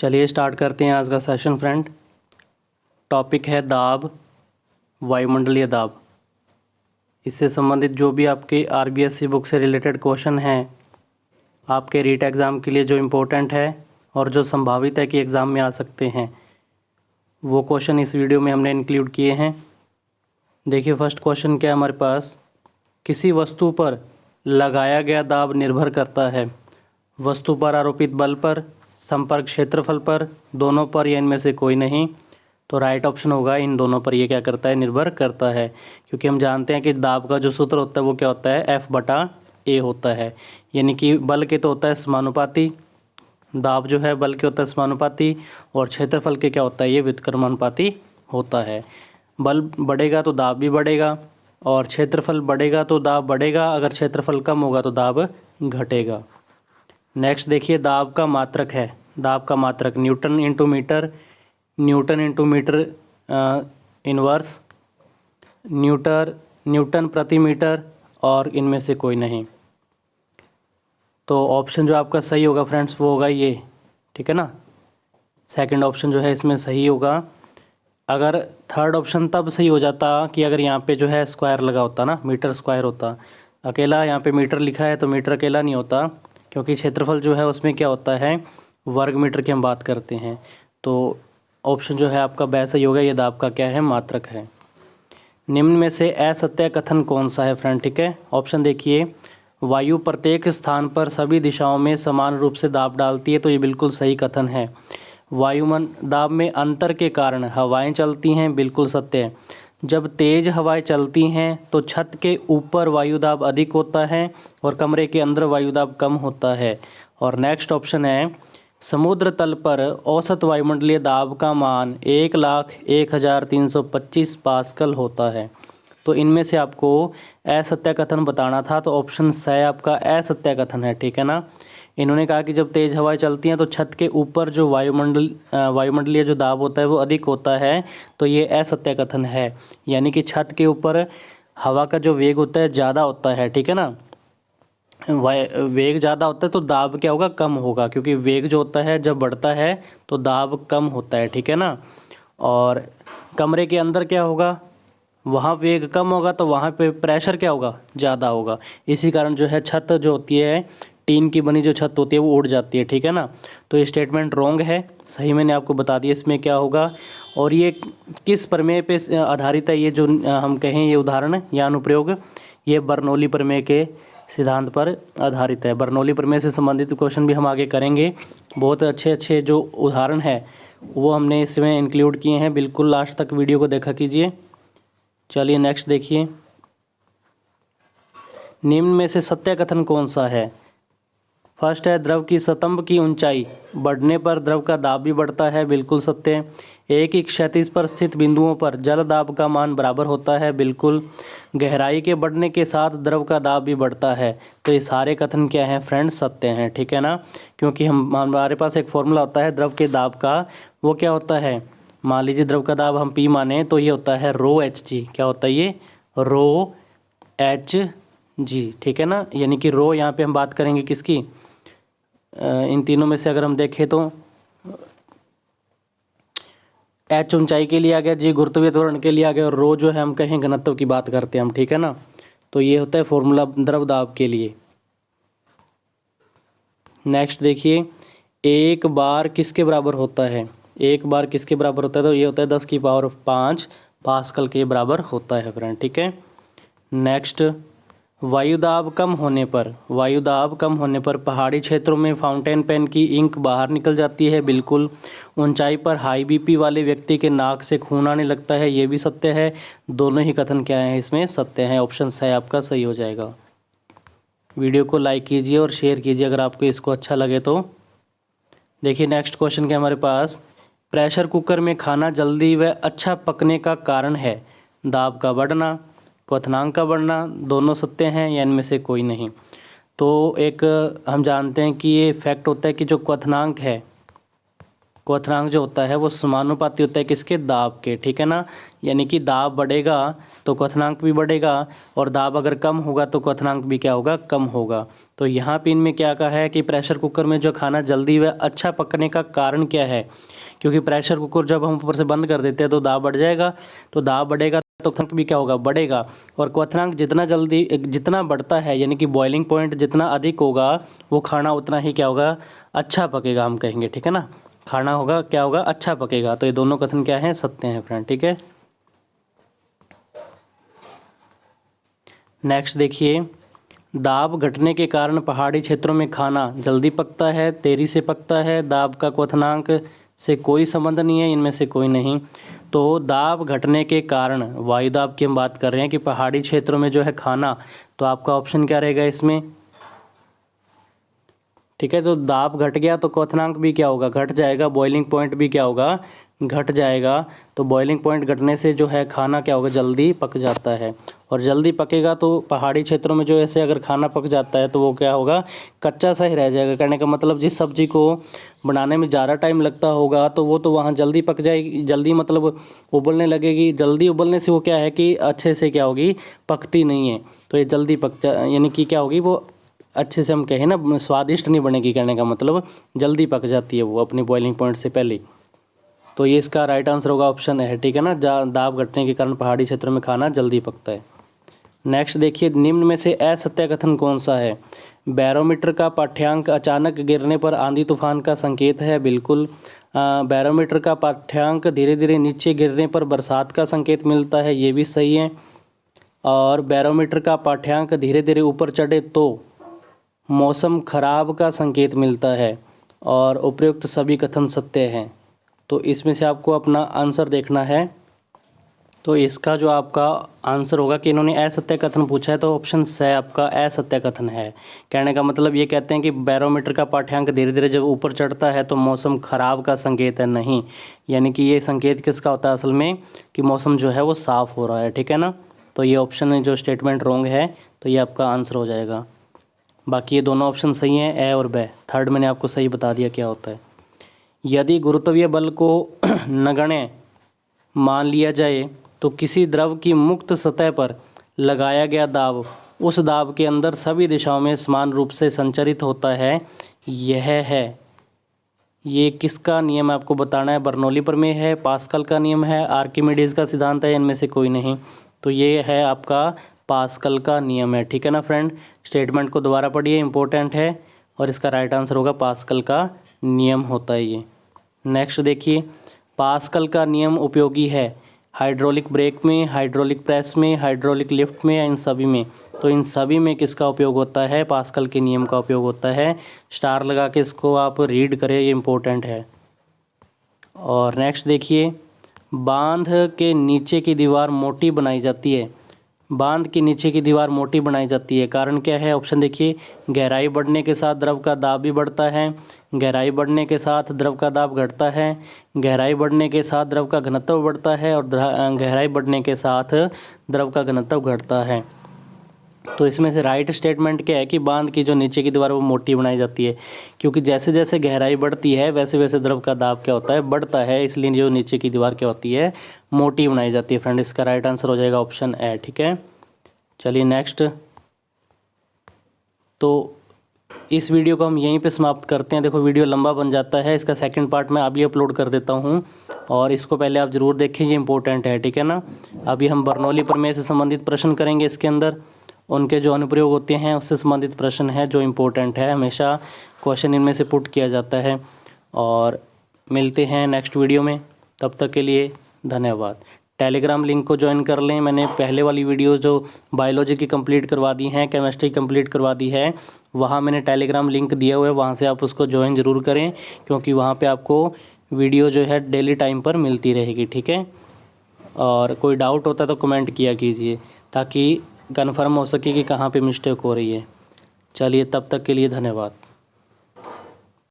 चलिए स्टार्ट करते हैं आज का सेशन फ्रेंड। टॉपिक है दाब, वायुमंडलीय दाब। इससे संबंधित जो भी आपके आरबीएससी बुक से रिलेटेड क्वेश्चन हैं, आपके रीट एग्ज़ाम के लिए जो इम्पोर्टेंट है और जो संभावित है कि एग्ज़ाम में आ सकते हैं, वो क्वेश्चन इस वीडियो में हमने इंक्लूड किए हैं। देखिए फर्स्ट क्वेश्चन क्या है हमारे पास। किसी वस्तु पर लगाया गया दाब निर्भर करता है वस्तु पर आरोपित बल पर, संपर्क क्षेत्रफल पर, दोनों पर या इनमें से कोई नहीं। तो राइट ऑप्शन होगा इन दोनों पर ये क्या करता है, निर्भर करता है। क्योंकि हम जानते हैं कि दाब का जो सूत्र होता है वो क्या होता है, F/A होता है। यानी कि बल के तो होता है समानुपाती, दाब जो है बल के होता है समानुपाती, और क्षेत्रफल के क्या होता है, ये व्युत्क्रमानुपाती होता है। बल बढ़ेगा तो दाब भी बढ़ेगा, और क्षेत्रफल बढ़ेगा तो दाब बढ़ेगा। अगर क्षेत्रफल कम होगा तो दाब घटेगा। नेक्स्ट देखिए, दाब का मात्रक है। दाब का मात्रक newton into metre, newton into metre inverse, newton प्रति मीटर, और इनमें से कोई नहीं। तो ऑप्शन जो आपका सही होगा फ्रेंड्स वो होगा ये, ठीक है ना। सेकंड ऑप्शन जो है इसमें सही होगा। अगर थर्ड ऑप्शन तब सही हो जाता कि अगर यहाँ पे जो है स्क्वायर लगा होता ना, मीटर स्क्वायर होता। अकेला यहाँ पे मीटर लिखा है तो मीटर अकेला नहीं होता, क्योंकि क्षेत्रफल जो है उसमें क्या होता है, वर्ग मीटर की हम बात करते हैं। तो ऑप्शन जो है आपका वैसा सही होगा, ये दाब का क्या है, मात्रक है। निम्न में से असत्य कथन कौन सा है फ्रेंड, ठीक है। ऑप्शन देखिए, वायु प्रत्येक स्थान पर सभी दिशाओं में समान रूप से दाब डालती है, तो ये बिल्कुल सही कथन है। वायुमन दाब में अंतर के कारण हवाएं चलती हैं, बिल्कुल सत्य है। जब तेज हवाएं चलती हैं तो छत के ऊपर वायुदाब अधिक होता है और कमरे के अंदर वायुदाब कम होता है। और नेक्स्ट ऑप्शन है, समुद्र तल पर औसत वायुमंडलीय दाब का मान 1,01,325 पास्कल होता है। तो इनमें से आपको असत्य कथन बताना था, तो ऑप्शन स आपका असत्य कथन है, ठीक है ना। इन्होंने कहा कि जब तेज़ हवाएं चलती हैं तो छत के ऊपर जो वायुमंडलीय जो दाब होता है वो अधिक होता है, तो ये असत्य कथन है। यानी कि छत के ऊपर हवा का जो वेग होता है ज़्यादा होता है, ठीक है ना। वेग ज़्यादा होता है तो दाब क्या होगा, कम होगा, क्योंकि वेग जो होता है जब बढ़ता है तो दाब कम होता है, ठीक है ना। और कमरे के अंदर क्या होगा, वहाँ वेग कम होगा तो वहाँ पे प्रेशर क्या होगा, ज़्यादा होगा। इसी कारण जो है छत जो होती है, टीन की बनी जो छत होती है वो उड़ जाती है, ठीक है ना। तो ये स्टेटमेंट रॉन्ग है, सही मैंने आपको बता दिया इसमें क्या होगा। और ये किस प्रमेय पे आधारित है, ये जो हम कहें ये उदाहरण या अनुप्रयोग, ये बर्नौली प्रमेय के सिद्धांत पर आधारित है। बर्नौली प्रमेय से संबंधित क्वेश्चन भी हम आगे करेंगे। बहुत अच्छे अच्छे जो उदाहरण है वो हमने इसमें इंक्लूड किए हैं, बिल्कुल लास्ट तक वीडियो को देखा कीजिए। चलिए नेक्स्ट देखिए, निम्न में से सत्य कथन कौन सा है। फर्स्ट है, द्रव की स्तंभ की ऊंचाई बढ़ने पर द्रव का दाब भी बढ़ता है, बिल्कुल सत्य। एक ही क्षैतिज पर स्थित बिंदुओं पर जल दाब का मान बराबर होता है, बिल्कुल। गहराई के बढ़ने के साथ द्रव का दाब भी बढ़ता है। तो ये सारे कथन क्या हैं फ्रेंड्स, सत्य हैं, ठीक है ना। क्योंकि हमारे पास एक फॉर्मूला होता है द्रव के दाब का, वो क्या होता है, मान लीजिए द्रव का दाब हम P माने तो ये होता है ρHg। क्या होता है ये, ρHg, ठीक है ना। यानी कि रो यहाँ पे हम बात करेंगे किसकी, इन तीनों में से अगर हम देखें तो H ऊंचाई के लिए आ गया, G गुरुत्वीय त्वरण के लिए आ गया, और रो जो है हम कहें घनत्व की बात करते हैं हम, ठीक है ना। तो ये होता है फॉर्मूला द्रव दाब के लिए। नेक्स्ट देखिए, एक बार किसके बराबर होता है, एक बार किसके बराबर होता है, तो ये होता है 10⁵ पास्कल के बराबर होता है फ्रेंड, ठीक है। नेक्स्ट, वायुदाब कम होने पर पहाड़ी क्षेत्रों में फाउंटेन पेन की इंक बाहर निकल जाती है, बिल्कुल। ऊंचाई पर हाई बीपी वाले व्यक्ति के नाक से खून आने लगता है, ये भी सत्य है। दोनों ही कथन क्या हैं इसमें, सत्य हैं। ऑप्शन है आपका सही हो जाएगा। वीडियो को लाइक कीजिए और शेयर कीजिए अगर आपको इसको अच्छा लगे तो। देखिए नेक्स्ट क्वेश्चन क्या हमारे पास, प्रेशर कुकर में खाना जल्दी व अच्छा पकने का कारण है दाब का बढ़ना, क्वथनांक का बढ़ना, दोनों सत्य हैं या इनमें से कोई नहीं। तो एक हम जानते हैं कि ये फैक्ट होता है कि जो क्वथनांक है क्वथनांक जो होता है वो समानुपाती होता है किसके, दाब के, ठीक है ना। यानी कि दाब बढ़ेगा तो क्वथनांक भी बढ़ेगा, और दाब अगर कम होगा तो क्वथनांक भी क्या होगा, कम होगा। तो यहाँ पे इनमें क्या कहा है कि प्रेशर कुकर में जो खाना जल्दी व अच्छा पकने का कारण क्या है, क्योंकि प्रेशर कुकर जब हम ऊपर से बंद कर देते हैं तो दाब बढ़ जाएगा, तो दाब बढ़ेगा तो क्वथनांक भी क्या होगा, बढ़ेगा। और क्वथनांक जितना बढ़ता है, यानी कि बॉइलिंग पॉइंट जितना अधिक होगा, वो खाना उतना ही क्या होगा, अच्छा पकेगा, हम कहेंगे, ठीक है ना। खाना होगा क्या होगा, अच्छा पकेगा। तो ये दोनों कथन क्या हैं, सत्य हैं फ्रेंड, ठीक है। नेक्स्ट देखिए, दाब घटने के कारण पहाड़ी क्षेत्रों में खाना जल्दी पकता है, देरी से पकता है, दाब का क्वथनांक से कोई संबंध नहीं है, इनमें से कोई नहीं। तो दाब घटने के कारण, वायु दाब की हम बात कर रहे हैं कि पहाड़ी क्षेत्रों में जो है खाना, तो आपका ऑप्शन क्या रहेगा इसमें, ठीक है। तो दाब घट गया तो क्वथनांक भी क्या होगा, घट जाएगा, बॉइलिंग पॉइंट भी क्या होगा, घट जाएगा। तो बॉइलिंग पॉइंट घटने से जो है खाना क्या होगा, जल्दी पक जाता है। और जल्दी पकेगा तो पहाड़ी क्षेत्रों में जो ऐसे अगर खाना पक जाता है तो वो क्या होगा, कच्चा सा ही रह जाएगा। कहने का मतलब जिस सब्जी को बनाने में ज़्यादा टाइम लगता होगा तो वो तो वहाँ जल्दी पक जाएगी, जल्दी मतलब उबलने लगेगी। जल्दी उबलने से वो क्या है कि अच्छे से क्या होगी, पकती नहीं है। तो ये जल्दी यानी कि क्या होगी, वो अच्छे से हम कहें ना, स्वादिष्ट नहीं बनेगी, कहने का मतलब जल्दी पक जाती है वो अपनी बॉइलिंग पॉइंट से पहले। तो ये इसका राइट आंसर होगा ऑप्शन है, ठीक है ना। दाब घटने के कारण पहाड़ी क्षेत्रों में खाना जल्दी पकता है। नेक्स्ट देखिए, निम्न में से असत्य कथन कौन सा है। बैरोमीटर का पाठ्यांक अचानक गिरने पर आंधी तूफान का संकेत है, बिल्कुल। बैरोमीटर का पाठ्यांक धीरे धीरे नीचे गिरने पर बरसात का संकेत मिलता है, ये भी सही है। और बैरोमीटर का पाठ्यांक धीरे धीरे ऊपर चढ़े तो मौसम खराब का संकेत मिलता है, और उपयुक्त सभी कथन सत्य हैं। तो इसमें से आपको अपना आंसर देखना है। तो इसका जो आपका आंसर होगा कि इन्होंने असत्य कथन पूछा है, तो ऑप्शन सी आपका असत्य कथन है। कहने का मतलब ये कहते हैं कि बैरोमीटर का पाठ्यांक धीरे धीरे जब ऊपर चढ़ता है तो मौसम खराब का संकेत है, नहीं। यानी कि ये संकेत किसका होता है असल में, कि मौसम जो है वो साफ़ हो रहा है, ठीक है ना। तो ये ऑप्शन में जो स्टेटमेंट रॉन्ग है, तो ये आपका आंसर हो जाएगा। बाकी ये दोनों ऑप्शन सही हैं, ए और बे। थर्ड मैंने आपको सही बता दिया क्या होता है। यदि गुरुत्वीय बल को नगण्य मान लिया जाए तो किसी द्रव की मुक्त सतह पर लगाया गया दाब उस दाब के अंदर सभी दिशाओं में समान रूप से संचरित होता है। यह है, ये किसका नियम है आपको बताना है। बर्नौली प्रमेय है, पास्कल का नियम है, आर्किमिडीज़ का सिद्धांत है, इनमें से कोई नहीं। तो ये है आपका पास्कल का नियम है, ठीक है ना फ्रेंड। स्टेटमेंट को दोबारा पढ़िए, इंपॉर्टेंट है, और इसका राइट आंसर होगा पास्कल का नियम होता है ये। नेक्स्ट देखिए, पास्कल का नियम उपयोगी है हाइड्रोलिक ब्रेक में, हाइड्रोलिक प्रेस में, हाइड्रोलिक लिफ्ट में, या इन सभी में। तो इन सभी में किसका उपयोग होता है, पास्कल के नियम का उपयोग होता है। स्टार लगा के इसको आप रीड करें, ये इंपॉर्टेंट है। और नेक्स्ट देखिए, बांध के नीचे की दीवार मोटी बनाई जाती है। बांध के नीचे की दीवार मोटी बनाई जाती है, कारण क्या है। ऑप्शन देखिए, गहराई बढ़ने के साथ द्रव का दाब भी बढ़ता है, गहराई बढ़ने के साथ द्रव का दाब घटता है, गहराई बढ़ने के साथ द्रव का घनत्व बढ़ता है, और गहराई बढ़ने के साथ द्रव का घनत्व घटता है। तो इसमें से राइट स्टेटमेंट क्या है कि बांध की जो नीचे की दीवार वो मोटी बनाई जाती है, क्योंकि जैसे जैसे गहराई बढ़ती है वैसे वैसे द्रव का दाब क्या होता है, बढ़ता है, इसलिए जो नीचे की दीवार क्या होती है, मोटी बनाई जाती है फ्रेंड। इसका राइट आंसर हो जाएगा ऑप्शन ए, ठीक है। चलिए नेक्स्ट, तो इस वीडियो को हम यहीं पे समाप्त करते हैं। देखो वीडियो लंबा बन जाता है, इसका सेकंड पार्ट मैं अभी अपलोड कर देता हूँ, और इसको पहले आप ज़रूर देखें, ये इंपॉर्टेंट है, ठीक है ना। अभी हम बर्नौली प्रमेय से संबंधित प्रश्न करेंगे, इसके अंदर उनके जो अनुप्रयोग होते हैं उससे संबंधित प्रश्न है जो इम्पोर्टेंट है, हमेशा क्वेश्चन इनमें से पुट किया जाता है। और मिलते हैं नेक्स्ट वीडियो में, तब तक के लिए धन्यवाद। टेलीग्राम लिंक को ज्वाइन कर लें, मैंने पहले वाली वीडियो जो बायोलॉजी की कंप्लीट करवा दी हैं, केमिस्ट्री कंप्लीट करवा दी है, वहाँ मैंने टेलीग्राम लिंक दिया हुआ है, वहाँ से आप उसको ज्वाइन ज़रूर करें, क्योंकि वहाँ पे आपको वीडियो जो है डेली टाइम पर मिलती रहेगी, ठीक है। और कोई डाउट होता है तो कमेंट किया कीजिए, ताकि कन्फर्म हो सके कि कहाँ पे मिस्टेक हो रही है। चलिए, तब तक के लिए धन्यवाद।